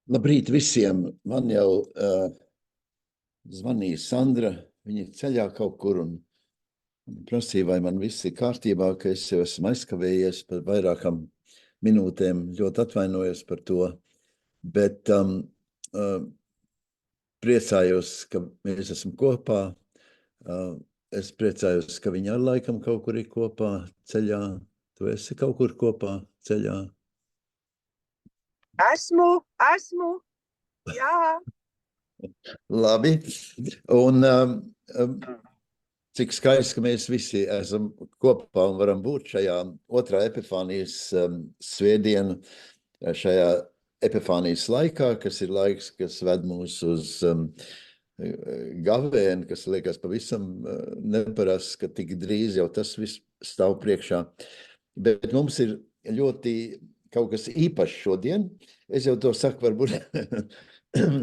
Labrīt visiem. Man jau zvanīja Sandra, viņa ir ceļā kaut kur un prasīja, vai man viss ir kārtībā, ka es jau esmu aizkavējies par vairākām minūtēm. Ļoti atvainojos par to, bet priecājos, ka mēs esam kopā. Es priecājos, ka viņa ar laikam kaut kur ir kopā ceļā. Tu esi kaut kur kopā ceļā? Esmu, jā. Labi. Un cik skaisti, ka mēs visi esam kopā un varam būt šajā otrā Epifānijas svētdienu, šajā Epifānijas laikā, kas ir laiks, kas ved mūs uz gavēni, kas liekas pavisam neparasts, ka tik drīz jau tas viss stāv priekšā. Bet mums ir ļoti kaut kas īpašs šodien. Es jau to saku, varbūt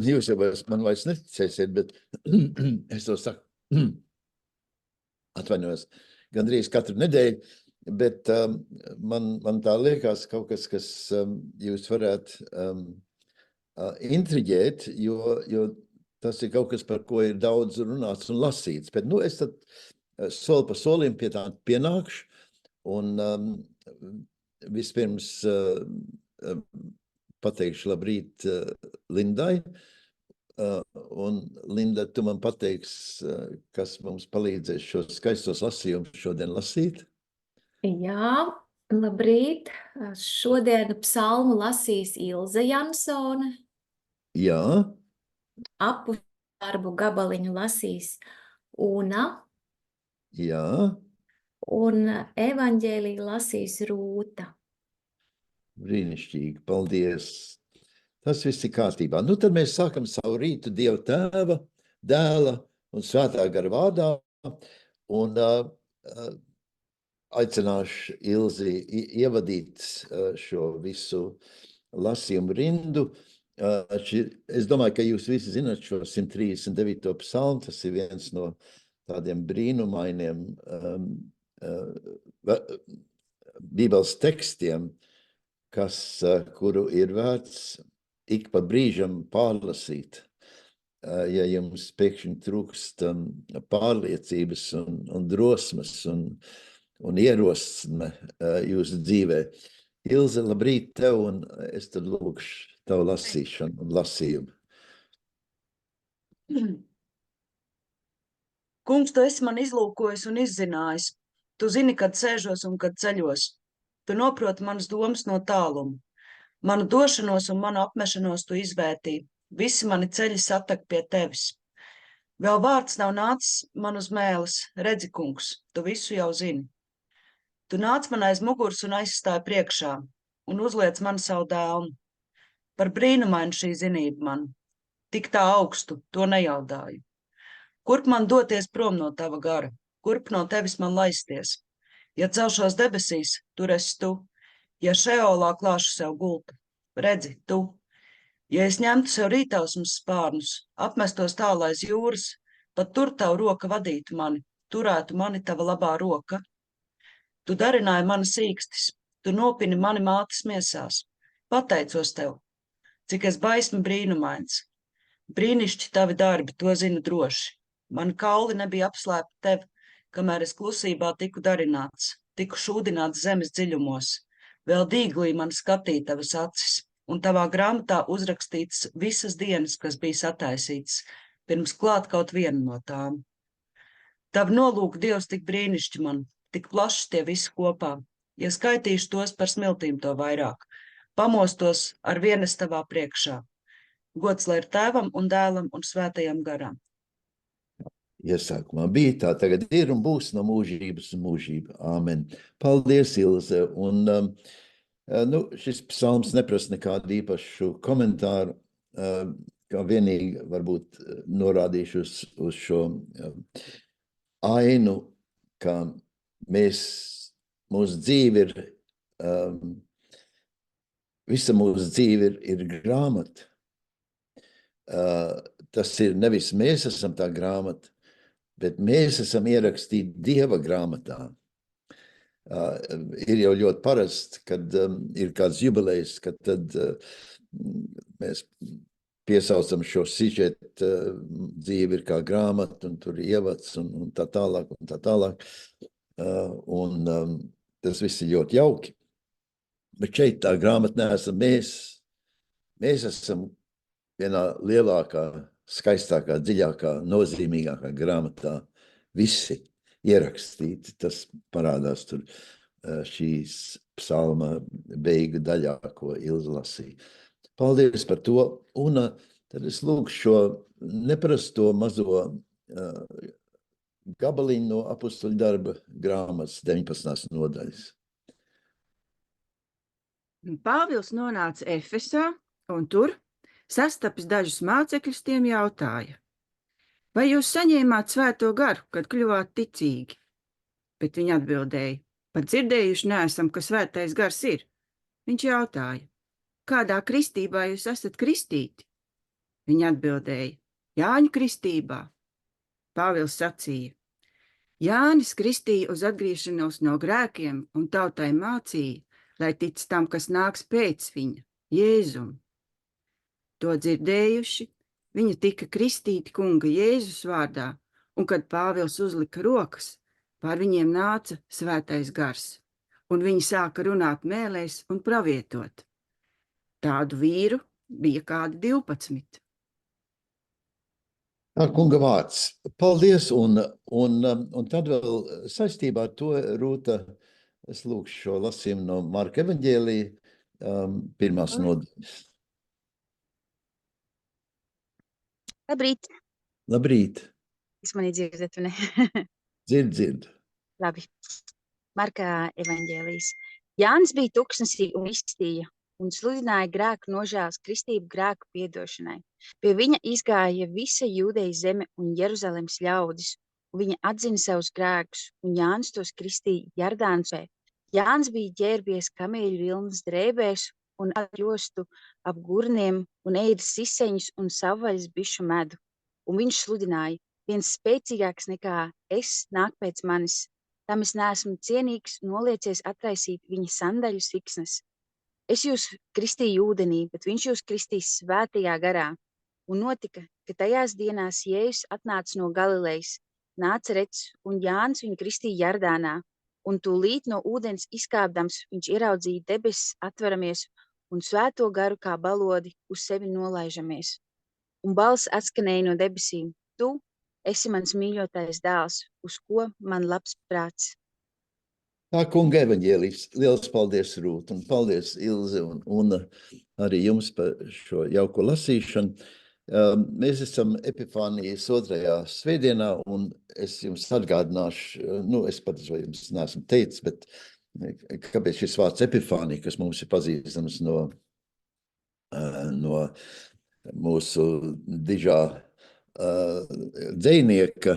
jūs jau man vairs neticēsiet, bet es to saku, atvainojos, gandrīz katru nedēļu, bet man tā liekas kaut kas, kas jūs varētu intriģēt, jo tas ir kaut kas, par ko ir daudz runāts un lasīts. Bet es tad soli pa solim pie tā pienākšu un vispirms pateikšu labrīt Lindai. Un Linda, tu man pateiks, kas mums palīdzēs šos skaistos lasījumus šodien lasīt? Jā, labrīt. Šodien psalmu lasīs Ilze Jansone. Jā. Apudarbu gabaliņu lasīs Una. Jā. Un evaņģēliju lasīs Rūta. Brīnišķīgi, paldies. Tas viss ir kārtībā. Tad mēs sākam savu rītu Dieva Tēva, Dēla un Svētā gara vārdā. Un aicināšu Ilzi ievadīt šo visu lasījumu rindu. Es domāju, ka jūs visi zināt šo 139. psalmu. Tas ir viens no tādiem brīnumainiem Bībeles tekstiem, kuru ir vērts ik pa brīžam pārlasīt. Ja jums pēkšņi trūkst pārliecības un drosmes un ierosme jūsu dzīvē. Ilze, labrīt tev, un es tad lūkšu tavu lasīšanu un lasījumu. Kungs, tu esi man izlūkojis un izzinājis. Tu zini, kad sēžos un kad ceļos. Tu noproti manas domas no tāluma. Manu došanos un manu apmešanos tu izvērtī. Visi mani ceļi satek pie tevis. Vēl vārds nav nācis man uz mēles. Redzi, kungs, tu visu jau zini. Tu nāc man aiz muguras un aizstāji priekšā un uzliec man savu dēlnu. Par brīnumainu šī zinība man. Tik tā augstu, to nejaudāju. Kurp man doties prom no tava gara? Kurp no tevis man laisties? Ja celšos debesīs, tur esi tu. Ja šeolā klāšu sev gultu, redzi, tu. Ja es ņemtu sev rītausmas spārnus, apmestos tālu aiz jūras, pat tur tavu roka vadītu mani, turētu mani tava labā roka. Tu darināji mani sīkstis, tu nopini mani mātes miesās. Pateicos tev, cik es baismi brīnumains. Brīnišķi tavi darbi, to zinu droši. Mani kauli nebija apslēpti tev, kamēr es klusībā tiku darināts, tiku šūdināts zemes dziļumos. Vēl dīglī man skatīja tavas acis, un tavā grāmatā uzrakstīts visas dienas, kas bija sataisītas, pirms klāt kaut viena no tām. Tavu nolūku Dievs tik brīnišķi man, tik plašs tie visi kopā. Ja skaitīšu tos par smiltīm to vairāk, pamostos ar vienas tavā priekšā. Gods lai ir Tēvam un Dēlam un Svētajam garam. Iesākumā bija tā, tagad ir un būs no mūžības un mūžība. Āmen. Paldies, Ilze. Un šis psalms neprasa nekādu īpašu komentāru, kā vienīgi varbūt norādīšu uz šo ainu, ka mūsu dzīve ir, visa mūsu dzīve ir grāmata. Tas ir nevis mēs esam tā grāmata, bet mēs esam ierakstīti Dieva grāmatā. Ir jau ļoti parasts, kad ir kāds jubilejs, kad tad mēs piesaucam šo sižetu, dzīve ir kā grāmata, un tur ir ievads, un tā tālāk, un tā tālāk. Tas viss ir ļoti jauki. Bet šeit tā grāmata neesam mēs. Mēs esam vienā lielākā, skaistākā, dziļākā, nozīmīgākā grāmatā. Visi ierakstīti, tas parādās tur šīs psalma beigu daļā, ko Ilze lasīja. Paldies par to, un tad es lūkšu šo neparasto mazo gabaliņu no apustuļu darba grāmatas 19. nodaļas. Pāvils nonāca Efesā, un tur, sastapis dažus mācekļus, tiem jautāja: vai jūs saņēmāt svēto garu, kad kļuvāt ticīgi? Bet viņi atbildēja: pat dzirdējuši neesam, ka svētais gars ir. Viņš jautāja: kādā kristībā jūs esat kristīti? Viņi atbildēja: Jāņa kristībā. Pāvils sacīja: Jānis kristīja uz atgriešanos no grēkiem un tautai mācīja, lai tic tam, kas nāks pēc viņa, Jēzum. To dzirdējuši, viņi tika kristīti kunga Jēzus vārdā, un kad Pāvils uzlika rokas, pār viņiem nāca svētais gars, un viņi sāka runāt mēlēs un pravietot. Tādu vīru bija kādi 12. Kunga vārds. Paldies, un tad vēl saistībā ar to, Rūta, es lūkšu šo lasījumu no Marka evaņģēlija, 1. nodaļas. Labrīt. Labrīt. Jūs mani dzirdat, vai ne? Dzird. Labi. Marka evaņģēlijs. Jānis bija tuksnesī un izstīja un sludināja grēku nožēlas kristību grēku piedošanai. Pie viņa izgāja visa Jūdejas zeme un Jeruzalemes ļaudis, un viņa atzina savus grēkus, un Jānis tos kristīja Jardānusē. Jānis bija ģērbies kamieļu vilnas drēbēs un jostu ap gurniem un ēdis siseņus un savvaļas bišu medu. Un viņš sludināja: viens spēcīgāks nekā es nāk pēc manis, tam es neesmu cienīgs noliecies atraisīt viņa sandaļu siksnes. Es jūs kristīju ūdenī, bet viņš jūs kristīs svētajā garā. Un notika, ka tajās dienās Jēzus atnāca no Galilejas, Nācerets, un Jānis viņu kristīja Jardānā, un tūlīt no ūdens izkāpdams viņš ieraudzīja debesis atveramies un svēto garu kā balodi uz sevi nolaižamies. Un balss atskanēja no debesīm: tu esi mans mīļotais dēls, uz ko man labs prāts. Tā kunga evaņģēlijs. Liels paldies, Rūt, un paldies, Ilze, un arī jums par šo jauko lasīšanu. Mēs esam Epifānijas 2. svētdienā, un es jums atgādināšu, es pat jums neesmu teicis, bet kāpēc šis vārds Epifānija, kas mums ir pazīstams no mūsu dižā dzejnieka,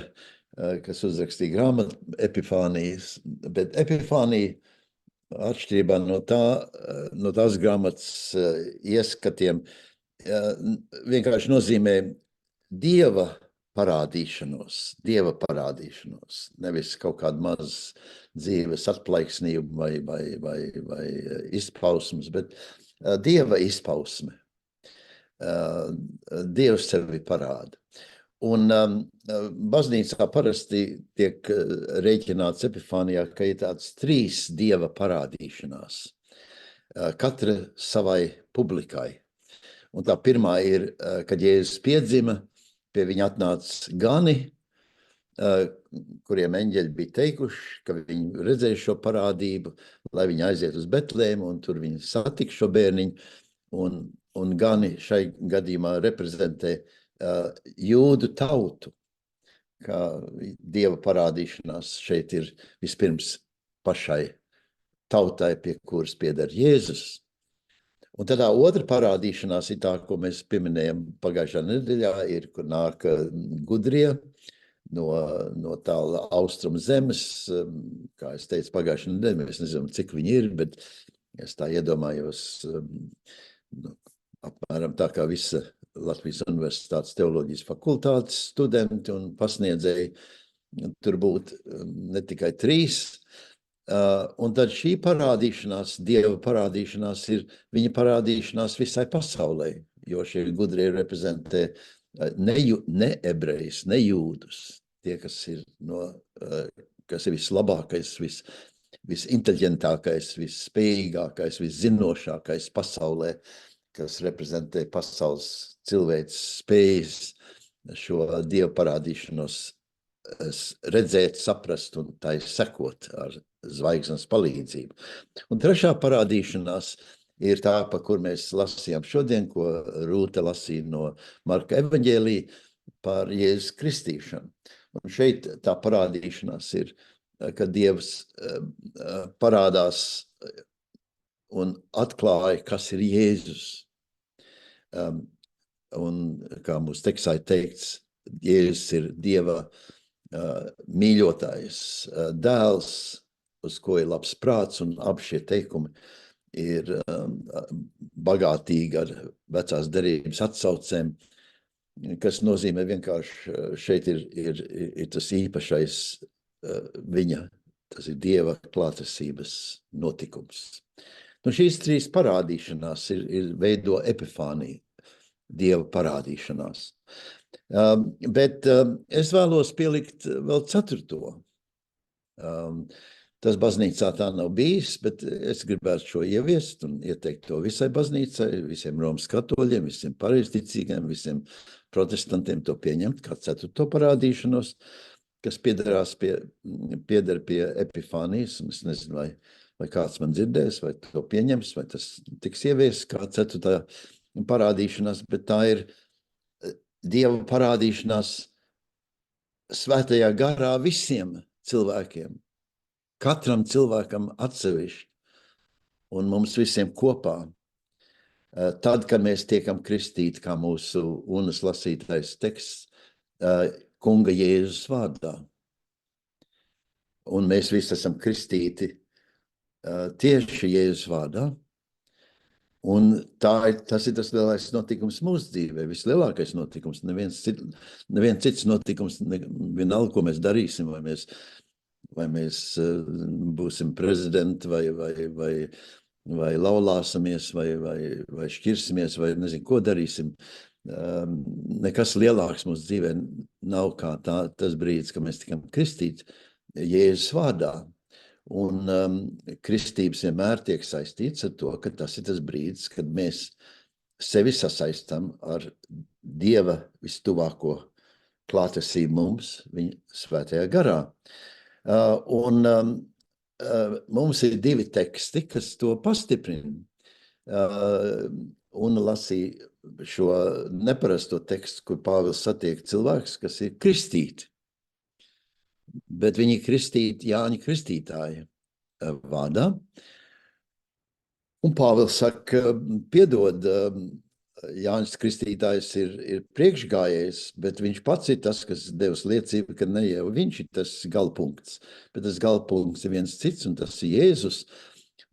kas uzrakstīja grāmatu Epifānijas, bet Epifānija atšķirībā no tās grāmatas ieskatiem vienkārši nozīmē Dieva parādīšanos, nevis kaut kādu mazu dzīves atplaiksnību vai izpausmes, bet Dieva izpausme. Dievs sevi parāda. Un baznīcā parasti tiek rēķināts Epifānijā, ka ir tāds 3 Dieva parādīšanās, katra savai publikai. Un tā pirmā ir, kad Jēzus piedzima, pie viņa atnāca gani, kuriem eņģeļi bija teikuši, ka viņi redzēja šo parādību, lai viņi aiziet uz Betlēmu, un tur viņi satika šo bērniņu, un gani šai gadījumā reprezentē jūdu tautu, kā Dieva parādīšanās šeit ir vispirms pašai tautai, pie kuras pieder Jēzus. Un tad tā otra parādīšanās ir tā, ko mēs pieminējam pagājušā nedēļā, ir, kur nāk gudrie no tāla austrumu zemes, kā es teicu pagājušā nedēļā, mēs nezinām, cik viņi ir, bet es tā iedomājos, apmēram tā kā visa Latvijas Universitātes teoloģijas fakultātes studenti un pasniedzēji, tur būtu ne tikai 3. Un tad šī parādīšanās, Dieva parādīšanās ir viņa parādīšanās visai pasaulē, jo šie gudrie reprezentē ne ebrejus, ne jūdus, tie, kas ir vislabākais, visinteliģentākais, visspējīgākais, viszinošākais pasaulē, kas reprezentē pasaules cilvēces spējas šo Dievu parādīšanos redzēt, saprast un tai sekot ar zvaigznes palīdzību. Un trešā parādīšanās ir tā, pa kur mēs lasījām šodien, ko Rūta lasīja no Marka evaņģēlija par Jēzus kristīšanu. Un šeit tā parādīšanās ir, ka Dievs parādās un atklāja, kas ir Jēzus. Un kā mūsu tekstā ir teikts, Jēzus ir Dieva mīļotais dēls, uz ko ir labs prāts, un abi šie teikumi ir bagātīgi ar vecās derības atsaucēm, kas nozīmē vienkārši šeit ir tas īpašais viņa, tas ir Dieva klātesības notikums. Nu, šīs trīs parādīšanās ir veido epifāniju, Dieva parādīšanās. Bet es vēlos pielikt vēl ceturto. Tas baznīcā tā nav bijis, bet es gribētu šo ieviest un ieteikt to visai baznīcai, visiem Romas katoļiem, visiem pareizticīgiem, visiem protestantiem to pieņemt kā ceturto parādīšanos, kas pieder pie epifānijas, un es nezinu, vai kāds man dzirdēs, vai to pieņems, vai tas tiks ieviests kā ceturtā parādīšanās, bet tā ir Dieva parādīšanās svētajā garā visiem cilvēkiem, katram cilvēkam atsevišķi un mums visiem kopā. Tad, kad mēs tiekam kristīti, kā mūsu unas lasītais teksts, Kunga Jēzus vārdā. Un mēs visi esam kristīti tieši Jēzus vārdā. Un tas ir tas lielais notikums mūsu dzīvē, vislielākais notikums, neviens cits notikums, vienalga, ko mēs darīsim, vai mēs būsim prezidenti, vai laulāsimies, vai šķirsimies, vai nezinu, ko darīsim. Nekas lielāks mūsu dzīvē nav kā tas brīdis, kad mēs tikam kristīti Jēzus vārdā. Un kristības vienmēr tiek saistīts ar to, ka tas ir tas brīdis, kad mēs sevi sasaistam ar Dieva vistuvāko klātesību mums, viņa svētajā garā. Mums ir divi teksti, kas to pastiprina. Un lasīja šo neparasto tekstu, kur Pāvils satiek cilvēks, kas ir kristīti. Bet viņi kristīti Jāņa Kristītāja vārdā. Un Pāvils saka, piedod, Jānis Kristītājs ir priekšgājējs, bet viņš pats ir tas, kas devis liecību, ka ne jau viņš ir tas galpunkts, bet tas galpunkts ir viens cits, un tas ir Jēzus,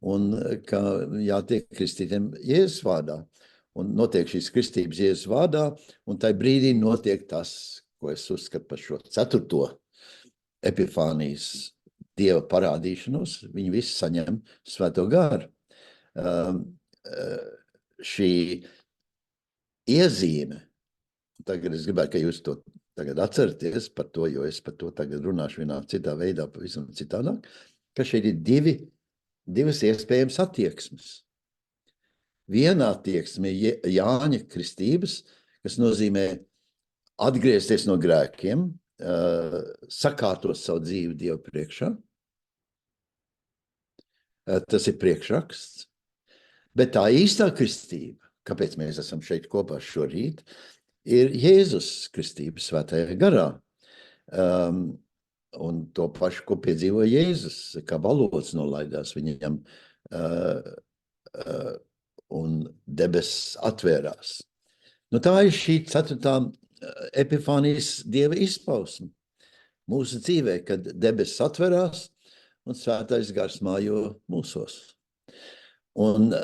un ka jātiek kristītiem Jēzus vārdā. Un notiek šīs kristības Jēzus vārdā, un tai brīdī notiek tas, ko es uzskatu par šo ceturto epifānijas Dieva parādīšanos, viņi visi saņem svēto garu. Šī iezīme, tagad es gribētu, ka jūs to tagad atceraties par to, jo es par to tagad runāšu vienā citā veidā, pavisam citādāk, ka šeit ir divas iespējams attieksmes. Viena attieksme ir Jāņa kristības, kas nozīmē atgriezties no grēkiem, sakārtot savu dzīvi Dievu priekšā. Tas ir priekšraksts. Bet tā īstā kristība, kāpēc mēs esam šeit kopā šorīt, ir Jēzus kristība svētajā garā. Un to pašu, ko piedzīvo Jēzus, kā valods nolaidās viņam un debesis atvērās. Nu, tā ir šī ceturtā epifānijas Dieva izpausme mūsu dzīvē, kad debesis atverās un svētais gars mājo mūsos. Un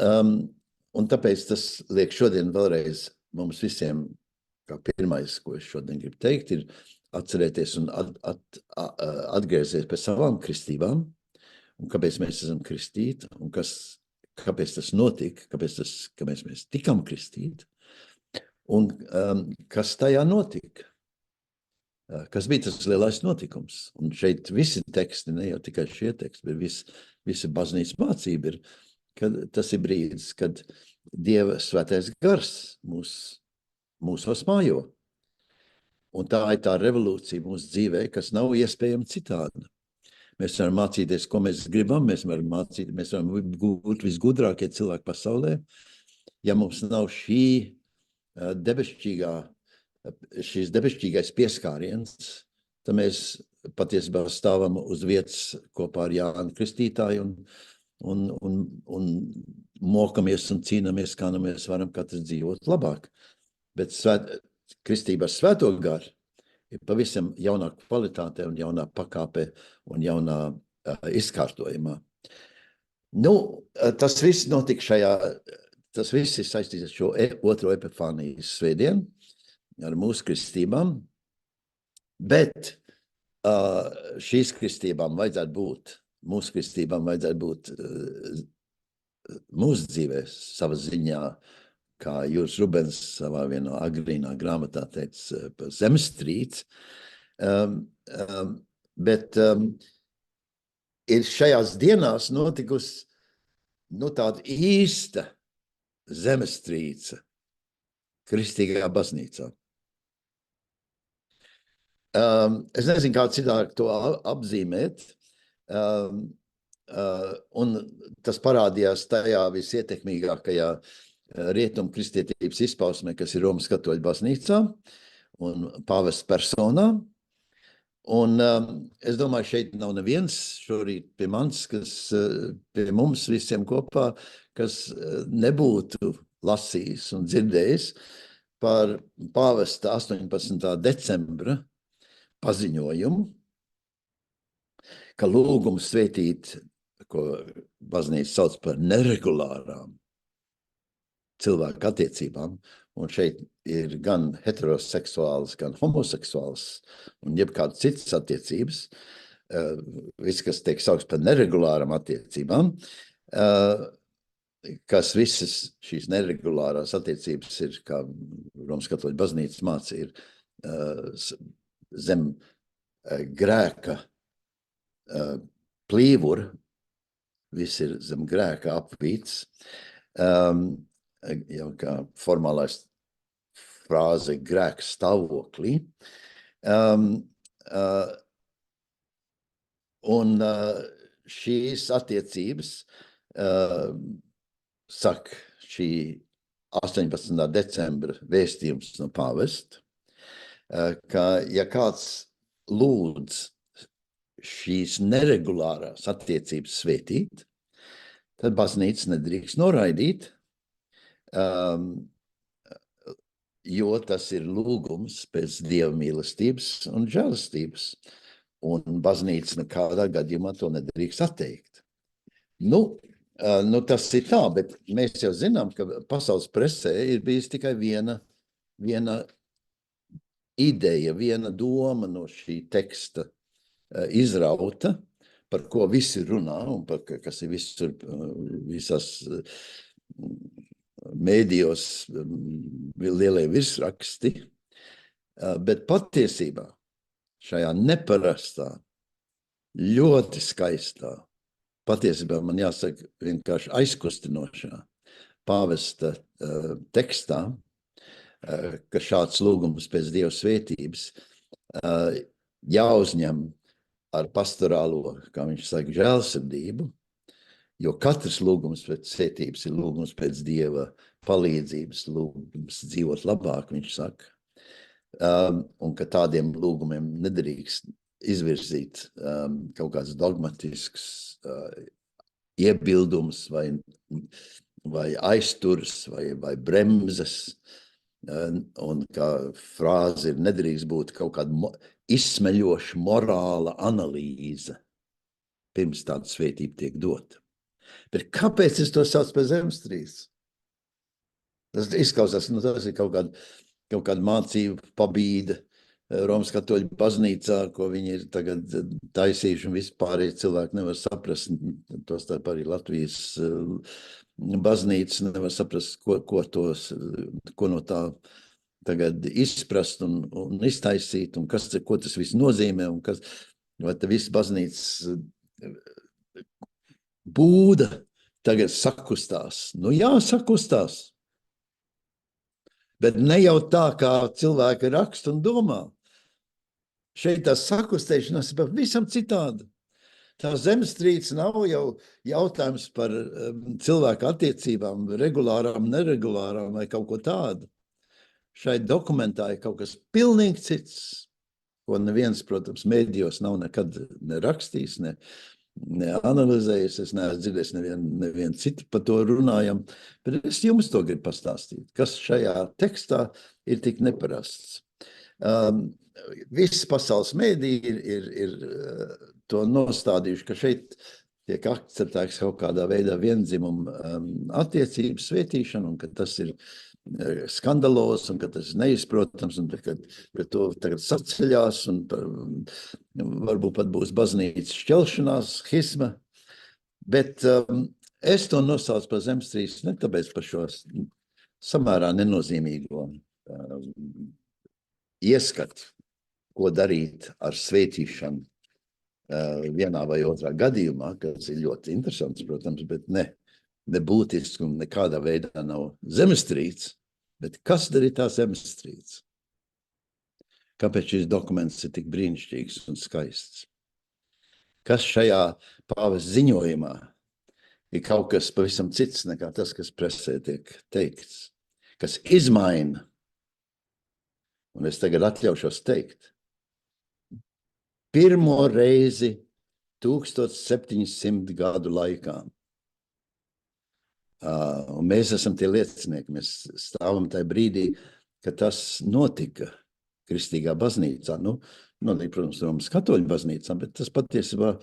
tāpēc tas liek šodien vēlreiz mums visiem, kā pirmais, ko es šodien gribu teikt, ir atcerēties un atgriezties pie savām kristībām, un kāpēc mēs esam kristīti, un kāpēc tas notika, kāpēc mēs tikam kristīti. Un kas tajā notika? Kas bija tas lielais notikums? Un šeit visi teksti, ne jau tikai šie teksti, bet visa baznīcas mācība ir, kad tas ir brīdis, kad Dieva svētais gars mūsos mājo. Un tā ir tā revolūcija mūsu dzīvē, kas nav iespējama citādi. Mēs varam mācīties, ko mēs gribam, mēs varam būt visgudrākie cilvēki pasaulē. Ja mums nav šīs debesšķīgais pieskāriens, tad mēs patiesībā stāvam uz vietas kopā ar Jānu Kristītāju un mokamies un cīnamies, kā nu mēs varam katrs dzīvot labāk. Bet kristība ar svēto garu ir pavisam jaunā kvalitāte un jaunā pakāpe un jaunā izkārtojumā. Nu, tas viss notika tas viss ir saistīts ar šo otro Epifānijas svētdienu, ar mūsu kristībām, bet šīs kristībām vajadzētu būt, mūsu dzīvē sava ziņā, kā Jūras Rubens savā vienā agrīnā grāmatā teica par zemestrīci, bet ir šajās dienās notikusi tāda īsta zemestrīce kristīgajā baznīcā. Es nezinu, kā citādi to apzīmēt, un tas parādījās tajā visietekmīgākajā rietumu kristietības izpausmē, kas ir Romas katoļu baznīcā un pāvests personā. Un es domāju, šeit nav neviens šorīt pie manis, pie mums visiem kopā, kas nebūtu lasījis un dzirdējis par pāvesta 18. decembra paziņojumu, ka lūgumu svētīt, ko baznīca sauc par neregulārām cilvēku attiecībām, un šeit ir gan heteroseksuāls, gan homoseksuāls un jebkādas citas attiecības, viss, kas tiek saukts par neregulāram attiecībām, kas visas šīs neregulārās attiecības ir, kā Romas katoļu baznīcas māca, ir zem grēka plīvura, viss ir zem grēka apvīts, jau kā formālais frāze grēka stāvoklī. Un šīs attiecības, saka šī 18. decembra vēstījums no pāvesta, ka ja kāds lūdz šīs neregulārās attiecības svētīt, tad baznīca nedrīkst noraidīt, jo tas ir lūgums pēc Dieva mīlestības un žēlastības, un baznīca nekādā gadījumā to nedrīkst atteikt. Nu, tas ir tā, bet mēs jau zinām, ka pasaules presē ir bijis tikai viena ideja, viena doma no šī teksta izrauta, par ko visi runā, un kas ir visās mēdījos lielie virsraksti, bet patiesībā šajā neparastā, ļoti skaistā, patiesībā man jāsaka vienkārši aizkustinošā pāvesta tekstā, ka šāds lūgums pēc Dieva svētības jāuzņem ar pastorālo, kā viņš saka, žēlsirdību, jo katrs lūgums pēc svētības ir lūgums pēc Dieva palīdzības, lūgums dzīvot labāk, viņš saka, un ka tādiem lūgumiem nedrīkst izvirzīt kaut kāds dogmatisks iebildums vai aizturs vai bremzes, un kā frāze ir nedrīkst būt kaut kāda izsmeļoša morāla analīze pirms tāda svētība tiek dota. Bet kāpēc es to saucu par zemestrīci? Tas izklausās, tas ir kaut kāda mācība pabīde Romas katoļu baznīcā, ko viņi ir tagad taisījuši, un vispārējie cilvēki nevar saprast, tostarp arī Latvijas baznīca nevar saprast, ko no tā tagad izprast un iztaisīt, un ko tas viss nozīmē, un vai te viss baznīcas būda tagad sakustās. Nu jā, sakustās. Bet ne jau tā, kā cilvēki raksta un domā. Šeit tā sakustēšanās ir pavisam citāda. Tā zemestrīce nav jau jautājums par cilvēku attiecībām, regulārām, neregulārām vai kaut ko tādu. Šai dokumentā ir kaut kas pilnīgi cits, ko neviens, protams, mēdījos nav nekad nerakstījis, neanalizējis. Es neesmu dzirdējis nevienu citu par to runājam, bet es jums to gribu pastāstīt, kas šajā tekstā ir tik neparasts. Visas pasaules mēdī ir to nostādījuši, ka šeit tiek akceptēts kaut kādā veidā viendzimuma attiecības svētīšana, un ka tas ir skandalos, un ka tas ir neizprotams, un ka to tagad saceļās, un varbūt pat būs baznīcas šķelšanās, schisma. Bet es to nosaucu par zemestrīci ne tāpēc par šo samērā nenozīmīgo ieskatu, ko darīt ar svētīšanu vienā vai otrā gadījumā, kas ir ļoti interesants, protams, bet nebūtisks un nekādā veidā nav zemestrīce. Bet kas tad ir tā zemestrīce? Kāpēc šis dokuments ir tik brīnišķīgs un skaists? Kas šajā pāvesta ziņojumā ir kaut kas pavisam cits nekā tas, kas presē tiek teikts, kas izmaina, un es tagad atļaušos teikt, pirmo reizi 1700 gadu laikā. Un mēs esam tie liecinieki, mēs stāvam tajā brīdī, ka tas notika kristīgā baznīcā. Protams, Romas katoļu baznīcā, bet tas patiesībā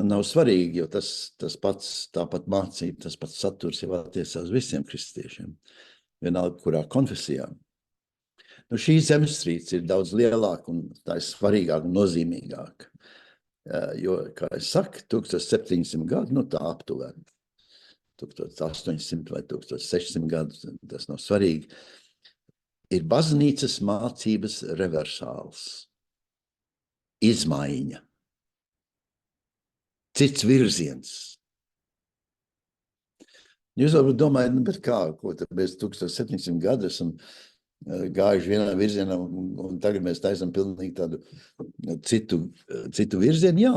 nav svarīgi, jo tas pats, tāpat mācība, tas pats saturs jau attiecās uz visiem kristiešiem, vienalga kurā konfesijā. Šī zemestrīce ir daudz lielāka un tā ir svarīgāka un nozīmīgāka. Jo, kā es saku, 1700 gadu, tā aptuveni. 1800 vai 1600 gadus, tas nav svarīgi, ir baznīcas mācības reversāls. Izmaiņa. Cits virziens. Jūs varbūt domājat, bet kā, ko tad mēs 1700 gadu esam gājuši vienā virzienā un tagad mēs taisam pilnīgi tādu citu virzienu? Jā.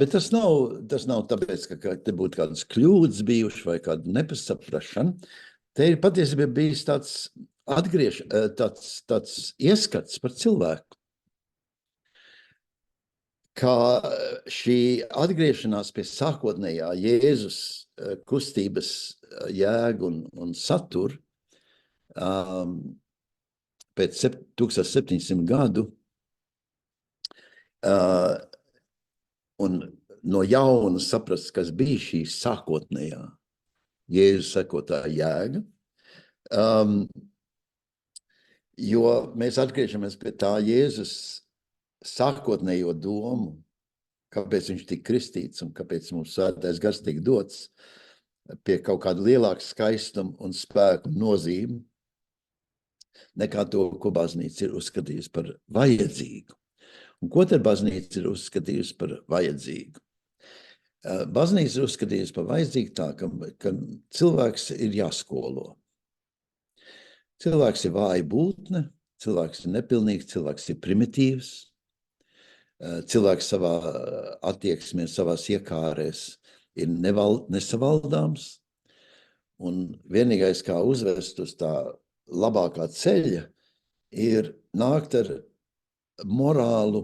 Bet tas nav tāpēc, ka te būtu kādas kļūdas bijušas vai kāda nepasaprašana. Te ir patiesībā bijis tāds ieskats par cilvēku. Kā šī atgriešanās pie sākotnējā Jēzus kustības jēgu un saturu pēc 1700 gadu un no jauna saprast, kas bija šī sākotnējā Jēzus sekotā jēga, jo mēs atgriežamies pie tā Jēzus sākotnējo domu, kāpēc viņš tika kristīts un kāpēc mums svētais gars tika dots pie kaut kāda lielāka skaistuma un spēku nozīme nekā to, ko baznīca ir uzskatījusi par vajadzīgu. Un ko tad baznīca ir uzskatījusi par vajadzīgu? Baznīca ir uzskatījusi par vajadzīgu tā, ka cilvēks ir jāskolo. Cilvēks ir vāja būtne, cilvēks ir nepilnīgs, cilvēks ir primitīvs, cilvēks savā attieksmē, savās iekārēs ir nesavaldāms, un vienīgais, kā uzvest uz tā labākā ceļa, ir nākt ar morālu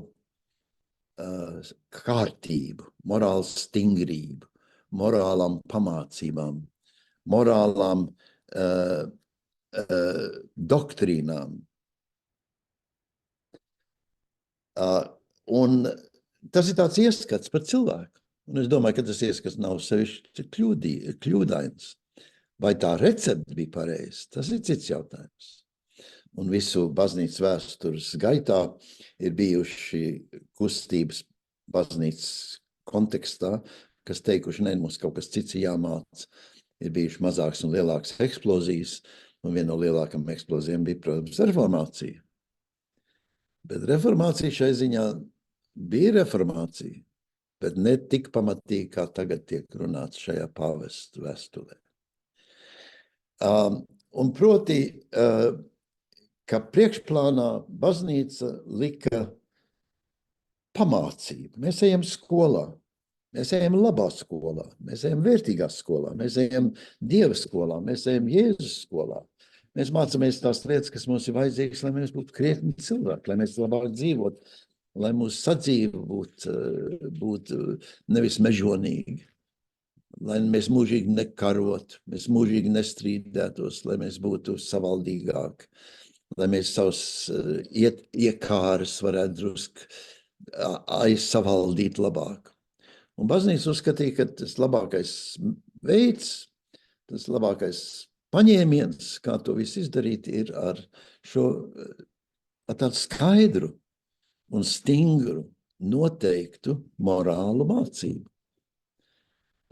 kārtību, morālu stingrību, morālām pamācībām, morālām doktrīnām. Un tas ir tāds ieskats par cilvēku. Un es domāju, ka tas ieskats nav sevišķi kļūdains. Vai tā recepte bija pareiza? Tas ir cits jautājums. Un visu baznīcas vēstures gaitā ir bijuši kustības baznīcas kontekstā, kas teikuši, ne, mums kaut kas cits jāmāc. Ir bijuši mazāks un lielāks eksplozijas, Un viena no lielākām eksplozijām bija, protams, reformācija. Bet reformācija šai ziņā bija reformācija, bet ne tik pamatīgi, kā tagad tiek runāts šajā pāvestu vēstulē. Un proti, ka priekšplānā baznīca lika pamācību. Mēs ejam skolā, mēs ejam labā skolā, mēs ejam vērtīgā skolā, mēs ejam Dieva skolā, mēs ejam Jēzus skolā. Mēs mācāmies tās lietas, kas mums ir vajadzīgas, lai mēs būtu krietni cilvēki, lai mēs labāk dzīvotu, lai mūsu sadzīve būtu nevis mežonīgi, lai mēs mūžīgi nekarotu, mēs mūžīgi nestrīdētos, lai mēs būtu savaldīgāki, lai mēs savus iekāras varētu drusk aizsavaldīt labāk. Un baznīca uzskatīja, ka tas labākais veids, tas labākais paņēmiens, kā to visu izdarīt, ir ar tādu skaidru un stingru, noteiktu morālu mācību.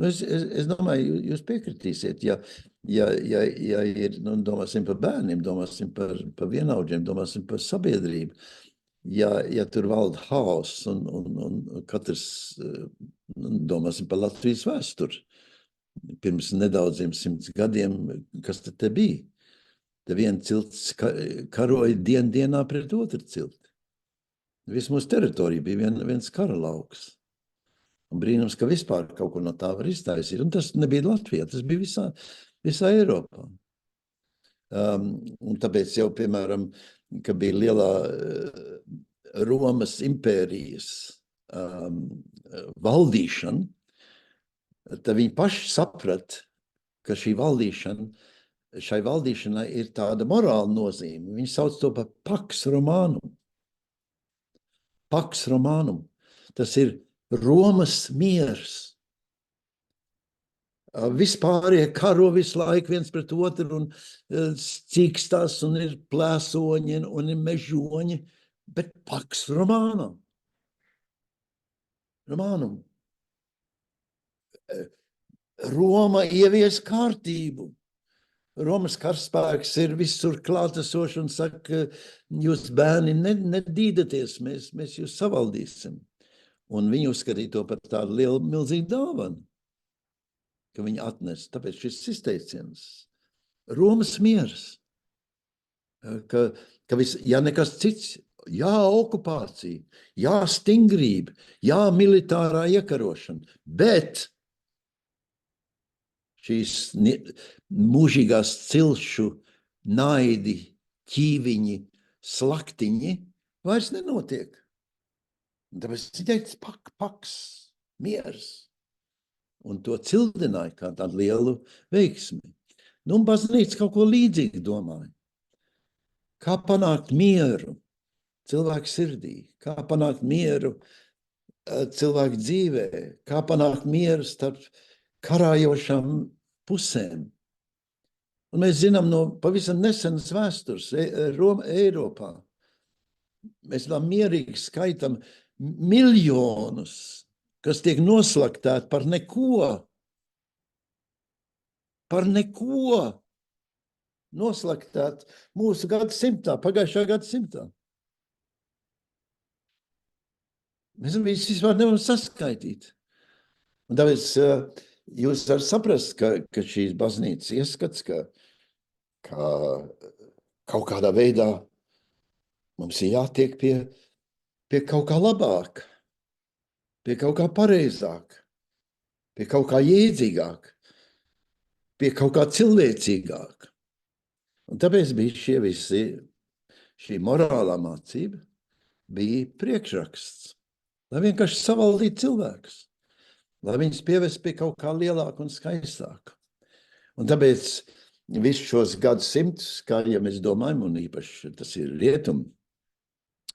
Es domāju, jūs piekritīsiet, ja ir, domāsim par bērniem, domāsim par vienaudžiem, domāsim par sabiedrību, ja tur valda haoss un katrs, domāsim par Latvijas vēsturi, pirms nedaudziem 100 gadiem, kas te bija? Te viena cilts karoja dienā pret otru cilti. Viss mūsu teritorija bija viens kara lauks. Un brīnums, ka vispār kaut ko no tā var iztaisīt. Un tas nebija Latvijā, tas bija visā Eiropā. Un tāpēc jau, piemēram, ka bija lielā Romas impērijas valdīšana, tad viņi paši saprat, ka šai valdīšanai ir tāda morāla nozīme. Viņi sauc to par Pax Romanum. Pax Romanum. Tas ir Romas miers. Vispārie karo visu laiku viens pret otru un cīkstās un ir plēsoņi un ir mežoņi, bet Pax Romanum. Romanum. Roma ievies kārtību. Romas karaspēks ir visur klātesoši un saka, jūs bērni nedīdaties, mēs jūs savaldīsim. Un viņi uzskatīja to par tādu lielu, milzīgu dāvanu, ka viņi atnes. Tāpēc šis izteiciens, Romas miers, ka ja nekas cits, jā, okupācija, jā, stingrība, jā, militārā iekarošana, bet šīs mūžīgās cilšu naidi, ķīviņi, slaktiņi vairs nenotiek. Tāpēc ir teikts paks, miers. Un to cildināja kā tādu lielu veiksmi. Un baznīca kaut ko līdzīgi domāja. Kā panākt mieru cilvēku sirdī, kā panākt mieru cilvēku dzīvē, kā panākt mieru starp karājošām pusēm. Un mēs zinām no pavisam nesenas vēstures Eiropā. Mēs tā mierīgi skaitam miljonus, kas tiek noslaktēti par neko. Par neko. Noslaktēti mūsu gadsimtā, pagājušā gadsimtā. Mēs vispār nevaram saskaitīt. Un tāpēc jūs varat saprast, ka šīs baznīcas ieskats, ka kaut kādā veidā mums ir jātiek pie kaut kā labāk, pie kaut kā pareizāk, pie kaut kā jēdzīgāk, pie kaut kā cilvēcīgāk. Un tāpēc bija šī morālā mācība bija priekšraksts, lai vienkārši savaldītu cilvēkus, lai viņus pievest pie kaut kā lielāka un skaistāka. Un tāpēc visus šos gadsimtus, kā ja mēs domājam, un īpaši tas ir rietumu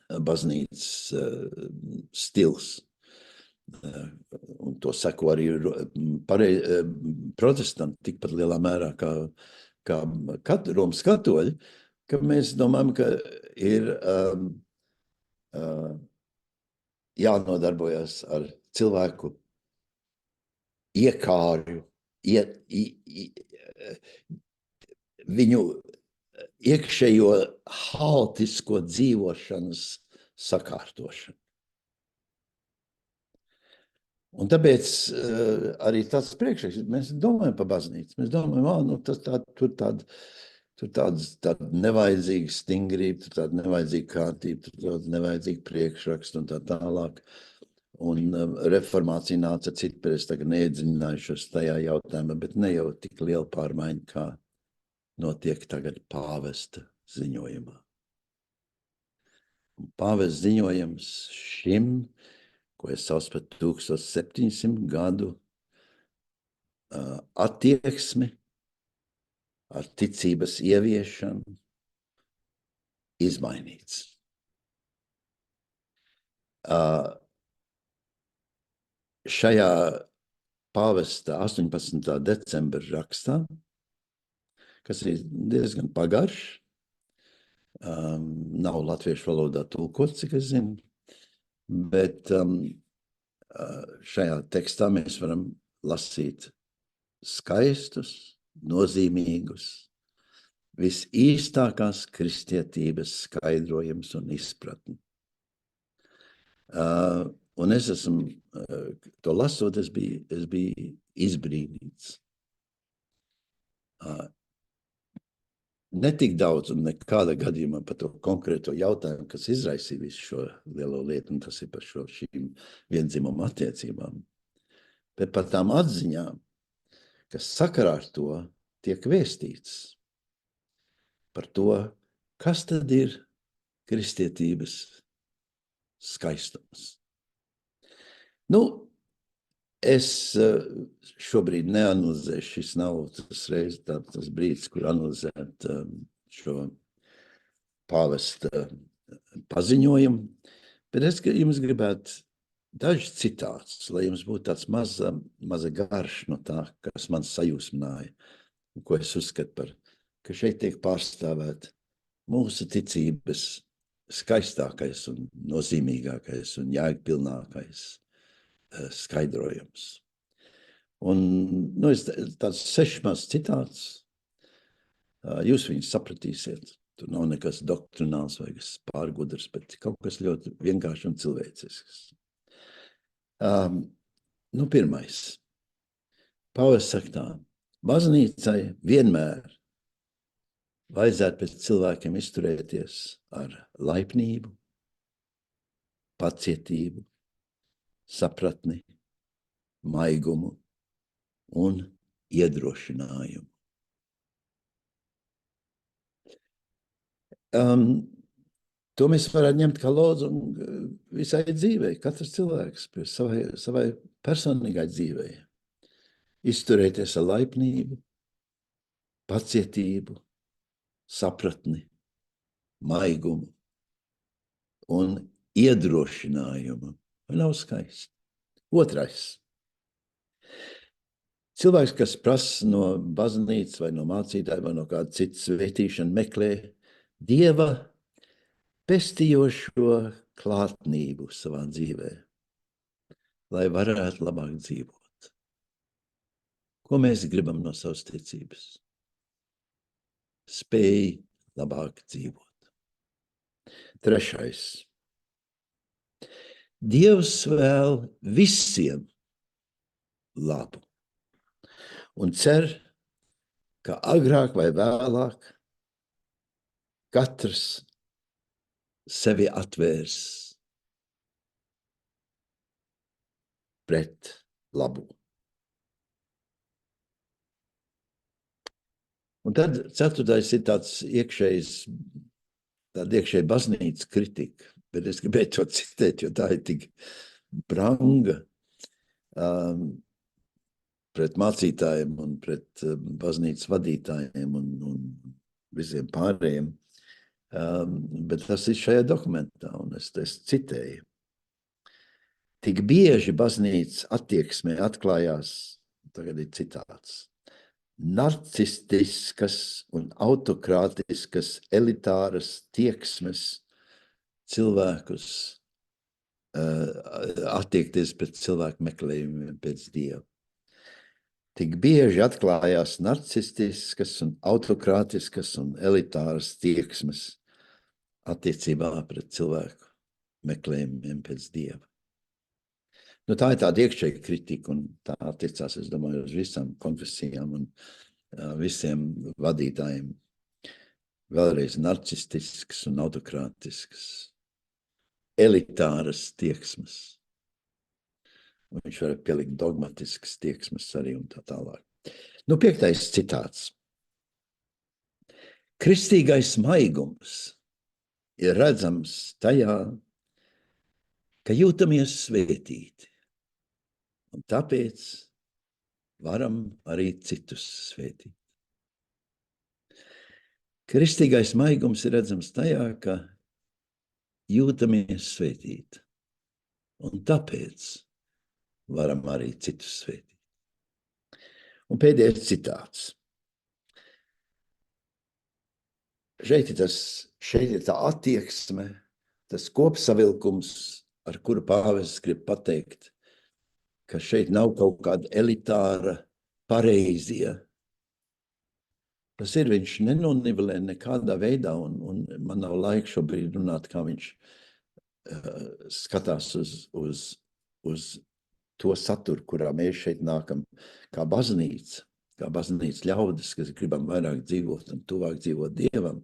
baznīcas stils, un to seko arī protestanti tikpat lielā mērā kā Romas katoļi, ka mēs domājam, ka ir jānodarbojas ar cilvēku iekāru, viņu iekšējo haotisko dzīvošanas sakārtošanu. Un tāpēc arī tāds priekšraksts, mēs domājam par baznīcu. Mēs domājam, tur tāda nevajadzīga stingrība, tur tāda nevajadzīga kārtība, tur tāda nevajadzīga priekšraksta un tā tālāk. Un reformācija nāca citpēc, tagad neiedziļinājušos tajā jautājumā, bet ne jau tik liela pārmaiņa, kā notiek tagad pāvesta ziņojumā. Un pāvesta ziņojums šim, ko es saucu par 1700 gadu attieksmi ar ticības ieviešanu, izmainīts. Šajā pāvesta 18. decembra rakstā, kas ir diezgan pagarš, nav latviešu valodā tulkots, cik es zinu, bet šajā tekstā mēs varam lasīt skaistus, nozīmīgus, visīstākās kristietības skaidrojums un izpratni. Un es esmu, to lasot, es biju izbrīnīts. Ne tik daudz un nekādā gadījumā par to konkrēto jautājumu, kas izraisīja visu šo lielo lietu, un tas ir par šīm viendzimumu attiecībām, bet par tām atziņām, kas sakarā ar to tiek vēstīts, par to, kas tad ir kristietības skaistums. Nu, es šobrīd neanalizēšu, šis nav tas brīdis, kur analizēt šo pāvesta paziņojumu, bet es jums gribētu dažs citāts, lai jums būtu tāds maza garš no tā, kas man sajūsmināja, ko es uzskatu par, ka šeit tiek pārstāvēt mūsu ticības skaistākais un nozīmīgākais un jēgpilnākais skaidrojums. Un tāds 6 maz citāts, jūs viņus sapratīsiet. Tur nav nekas doktrināls vai kas pārgudrs, bet kaut kas ļoti vienkārši un cilvēcisks. Pirmais. Pāvests saka tā, baznīcai vienmēr vajadzētu pēc cilvēkiem izturēties ar laipnību, pacietību, sapratni, maigumu un iedrošinājumu. To mēs varētu ņemt kā lodzumu visai dzīvei, katrs cilvēks savai personīgai dzīvei. Izturēties ar laipnību, pacietību, sapratni, maigumu un iedrošinājumu. Vai nav skaisti? Otrais. Cilvēks, kas prasa no baznīcas vai no mācītāja vai no kāda cita svētīšana, meklē Dieva pestījošo klātnību savā dzīvē, lai varētu labāk dzīvot. Ko mēs gribam no savas ticības? Spēj labāk dzīvot. Trešais. Dievs vēl visiem labu un cer, ka agrāk vai vēlāk katrs sevi atvērs pret labu. Un tad 4. ir tāds tāda iekšēja baznīcas kritika, bet es gribēju to citēt, jo tā ir tik branga pret mācītājiem un pret baznīcas vadītājiem un visiem pārējiem. Bet tas ir šajā dokumentā, un es citēju. Tik bieži baznīcas attieksmē atklājās, tagad ir citāts, narcistiskas un autokrātiskas elitāras tieksmes cilvēkus attiekties pret cilvēku meklējumiem pēc Dieva. tik bieži atklājās narcistiskas un autokrātiskas un elitāras tieksmes attiecībā pret cilvēku meklējumiem pēc Dieva. Nu, tā ir tāda iekšēja kritika, un tā attiecās, es domāju, uz visām konfesijām un visiem vadītājiem. Vēlreiz narcistiskas un autokrātiskas, elitāras tieksmes. Un viņš var pielikt dogmatiskas tieksmes arī un tā tālāk. Nu, 5. citāts. Kristīgais maigums ir redzams tajā, ka jūtamies svētīti, un tāpēc varam arī citus svētīt. Kristīgais maigums ir redzams tajā, ka jūtamies svētīti, un tāpēc varam arī citus svētīt. Un pēdējais citāts. Šeit ir tā attieksme, tas kopsavilkums, ar kuru pāvests grib pateikt, ka šeit nav kaut kāda elitāra pareizie. Tas ir, viņš nenonivelē nekādā veidā, un man nav laika šobrīd runāt, kā viņš skatās uz to saturu, kurā mēs šeit nākam, kā baznīca ļaudis, kas gribam vairāk dzīvot un tuvāk dzīvot Dievam.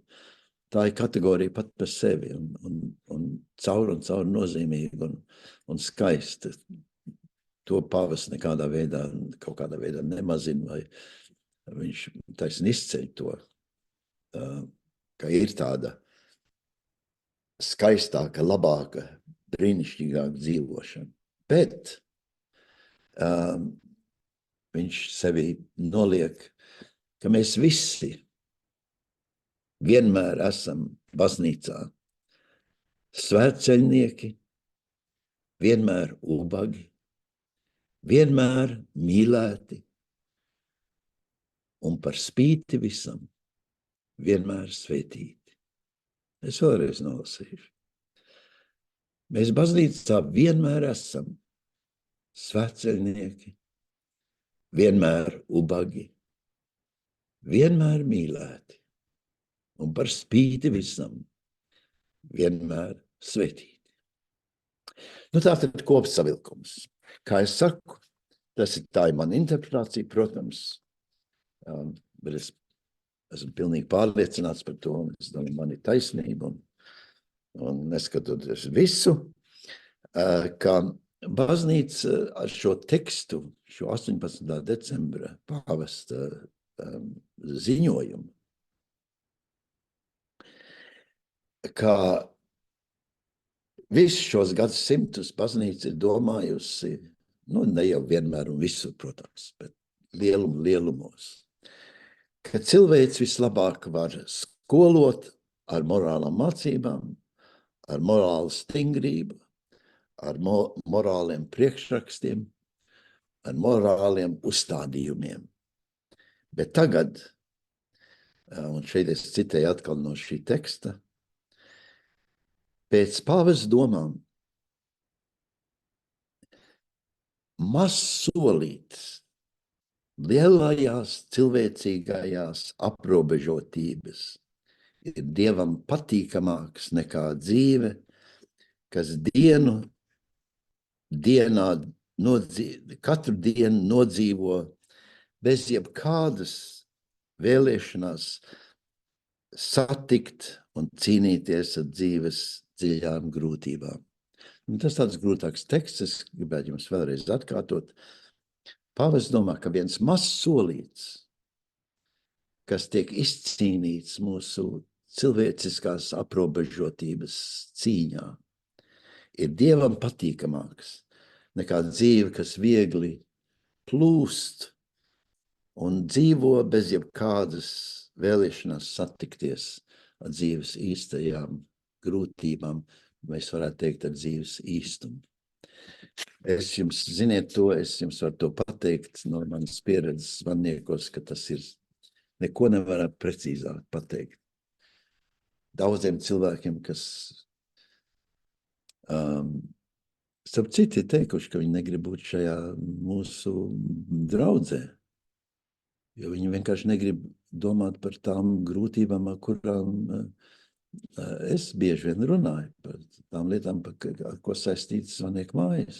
Tā ir kategorija pat par sevi un caur nozīmīga un skaista. To pāvests nekādā veidā, kaut kādā veidā nemazina, vai viņš taisni izceļ to, ka ir tāda skaistāka, labāka, brīnišķīgāka dzīvošana. Bet viņš sevi noliek, ka mēs visi vienmēr esam baznīcā svētceļnieki, vienmēr ubagi, vienmēr mīlēti un par spīti visam vienmēr svētīti. Es vēlreiz nolasīšu. Mēs baznīcā vienmēr esam svētceļnieki, vienmēr ubagi, vienmēr mīlēti un par spīti visam vienmēr svētīti. Nu, tā tad kopsavilkums. Kā es saku, tā ir mana interpretācija, protams, bet es esmu pilnīgi pārliecināts par to, un es domāju, man ir taisnība, un neskatoties visu, ka baznīca ar šo tekstu, šo 18. decembra pāvesta ziņojumu, ka visus šos gadsimtus baznīca ir domājusi, nu, ne jau vienmēr un visur, protams, bet lielumos, ka cilvēks vislabāk var skolot ar morālām mācībām, ar morālu stingrību, ar morāliem priekšrakstiem, ar morāliem uzstādījumiem. Bet tagad, un šeit es citēju atkal no šī teksta, pēc pāvesta domām, mazs solīts lielajās cilvēcīgajās aprobežotības ir Dievam patīkamāks nekā dzīve, kas katru dienu nodzīvo bez jebkādas vēlēšanās satikt un cīnīties ar dzīves dziļām grūtībām. Un tas tāds grūtāks teksts, es gribētu jums vēlreiz atkārtot. Pāvests domā, ka viens mazs solīts, kas tiek izcīnīts mūsu cilvēciskās aprobežotības cīņā, ir Dievam patīkamāks nekā dzīve, kas viegli plūst un dzīvo bez jebkādas vēlēšanās satikties ar dzīves īstajām grūtībām, mēs varētu teikt, ar dzīves īstumu. Es jums, ziniet to, es jums varu to pateikt no manas pieredzes zvaniekos, ka tas ir, neko nevar precīzāk pateikt. Daudziem cilvēkiem, kas starp citu ir teikuši, ka viņi negrib būt šajā mūsu draudzē, Jo viņi vienkārši negrib domāt par tām grūtībām, ar kurām es bieži vien runāju, par tām lietām, ar ko saistīts Zvanieku mājas.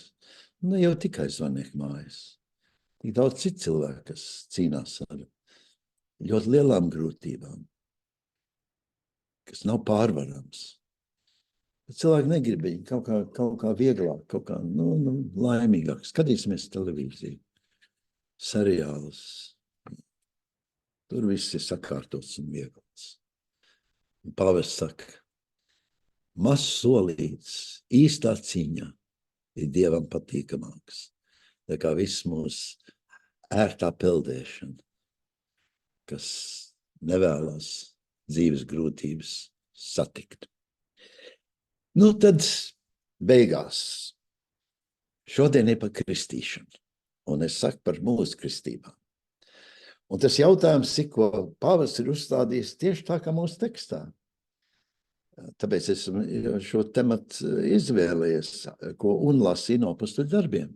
Ne jau tikai Zvanieku mājas. Tik daudz citu cilvēku, kas cīnās ar ļoti lielām grūtībām, kas nav pārvarams. Bet cilvēki negrib viņu kaut kā vieglāk, kaut kā laimīgāk. Skatīsimies televīziju, seriālus. Tur viss ir sakārtots un viegls. Un pāvests saka, mazs solīts īstā cīņā ir Dievam patīkamāks. Tā kā viss mūsu ērtā peldēšana, kas nevēlas dzīves grūtības satikt. Nu tad beigās. Šodien ir par kristīšanu. Un es saku par mūsu kristībām. Un tas jautājums, ko pāvests ir uzstādījis tieši tā kā mūsu tekstā. Tāpēc esmu šo tematu izvēlējies, ko un lasīju no apostoļu darbiem.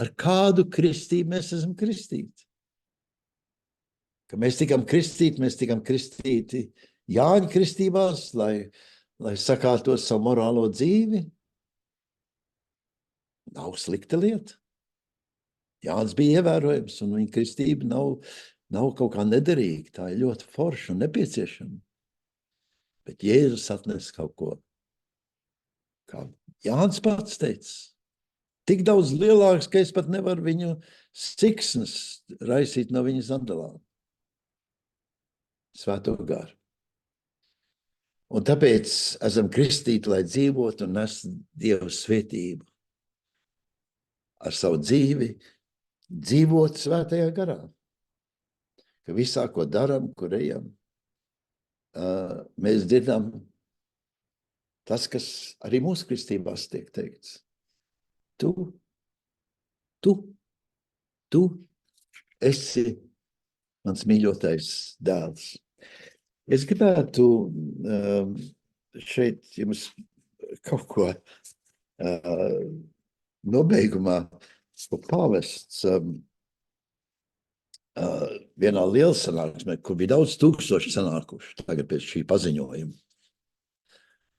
Ar kādu kristību mēs esam kristīti? Ka mēs tikam kristīti Jāņa kristībās, lai sakārtot savu morālo dzīvi. Nav slikta lieta. Jānis bija ievērojams, un viņa kristība nav kaut kā nederīga. Tā ir ļoti forša un nepieciešama. Bet Jēzus atnes kaut ko, kā Jānis pats teica, tik daudz lielāks, ka es pat nevaru viņu siksnas raisīt no viņa sandalām. Svēto garu. Un tāpēc esam kristīti, lai dzīvotu un nes Dievu svētību. Ar savu dzīvi dzīvot svētajā garā. Ka visā, ko daram, kur ejam, mēs dzirdam tas, kas arī mūsu kristībās tiek teikts. Tu esi mans mīļotais dēls. Es gribētu šeit jums kaut ko nobeigumā pāvests vienā liela sanāksmē, kur bija daudz tūkstoši sanākuši tagad pēc šī paziņojuma,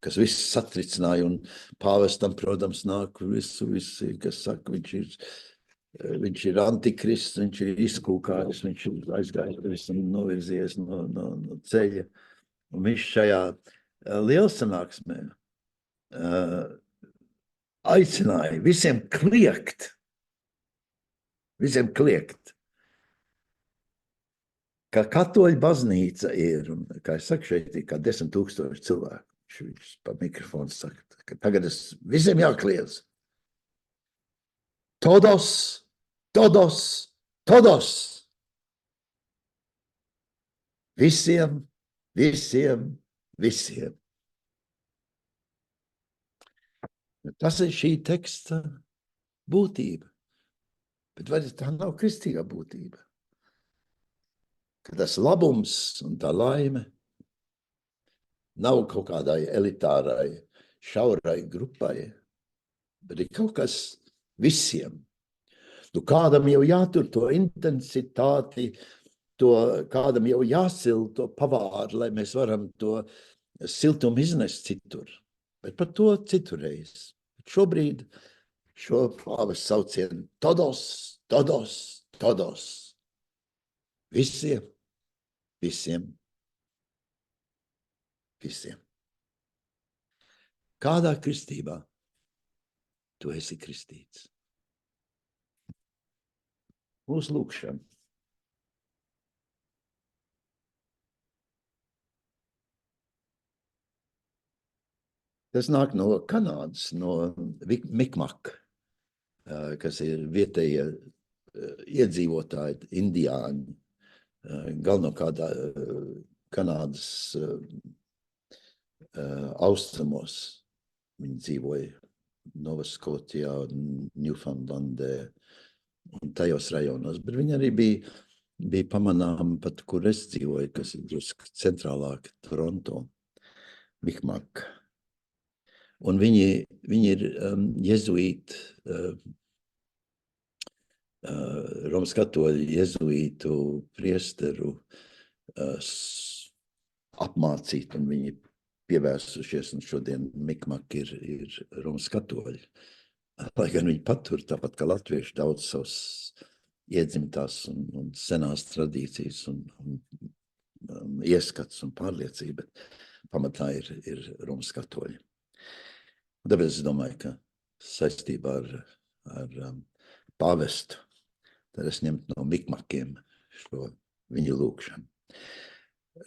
kas viss satricināja, un pāvestam, protams, nāk visi, kas saka, viņš ir antikrists, viņš ir izkūkājis, viņš ir aizgājis, visam novirzies no ceļa. Un viņš šajā liela sanāksmē aicināja visiem kliegt, ka katoļu baznīca ir, un, kā es saku, šeit ir kā 10 000 cilvēku. Viņš pa mikrofonu saka, ka tagad visiem jākliedz. Todos. Visiem. Tas ir šī teksta būtība. Bet vai tā nav kristīgā būtība? Ka tas labums un tā laime nav kaut kādai elitārai, šaurai grupai, bet ir kaut kas visiem. Kādam jau jātur to intensitāti, kādam jau jāsil to pavāru, lai mēs varam to siltumu iznest citur. Bet par to citurreiz. Šobrīd šo pāvests saucienu todos. Visiem. Kādā kristībā tu esi kristīts? Mūsu lūkšana. Tas nāk no Kanādas, no Mikmak, kas ir vietējie iedzīvotāji, indiāņi, galvenokārt Kanādas austrumos. Viņi dzīvoja Nova Skotijā, Newfoundlandē un tajos rajonos, bet viņi arī bija pamanām pat, kur es dzīvoju, kas ir drusku centrālāk Toronto, Mikmak. Un viņi ir jezuīti Romas katoļu, jezuītu, priesteru apmācīt, un viņi pievērsušies, un šodien Mikmak ir Romas katoļi. Lai gan viņi patur, tāpat kā latvieši, daudz savas iedzimtās un senās tradīcijas un ieskats un pārliecība, bet pamatā ir Romas katoļi. Tāpēc es domāju, ka saistībā ar pāvestu, tad es ņemtu no Mikmakiem šo viņu lūkšanu.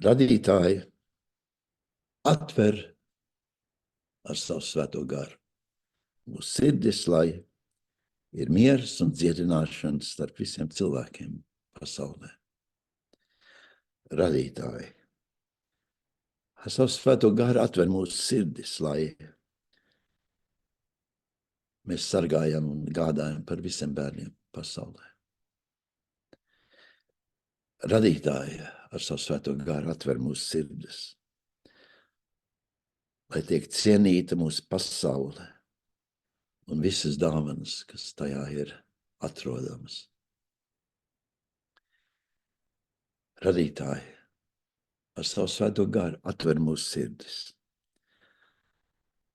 Radītāji atver ar savu svēto garu mūsu sirdis, lai ir miers un dziedināšana starp visiem cilvēkiem pasaulē. Radītāji ar savu svēto garu atver mūsu sirdis, lai mēs sargājam un gādājam par visiem bērniem pasaulē. Radītāji ar savu svēto garu atver mūsu sirdis, lai tiek cienīta mūsu pasaule un visas dāvanas, kas tajā ir atrodamas. Radītāji ar savu svēto garu atver mūsu sirdis,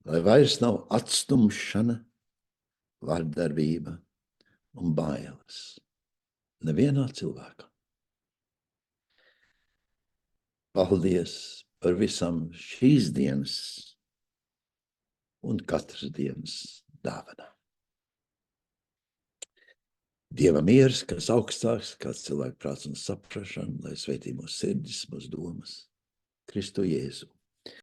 lai vairs nav atstumšana, vardarbība un bailes nevienā cilvēkā. Paldies par visam šīs dienas un katras dienas dāvanām. Dieva miers, kas augstāks, kā cilvēku prāts un saprašana, lai sveitī mūsu sirdis, mūsu domas, Kristu Jēzu.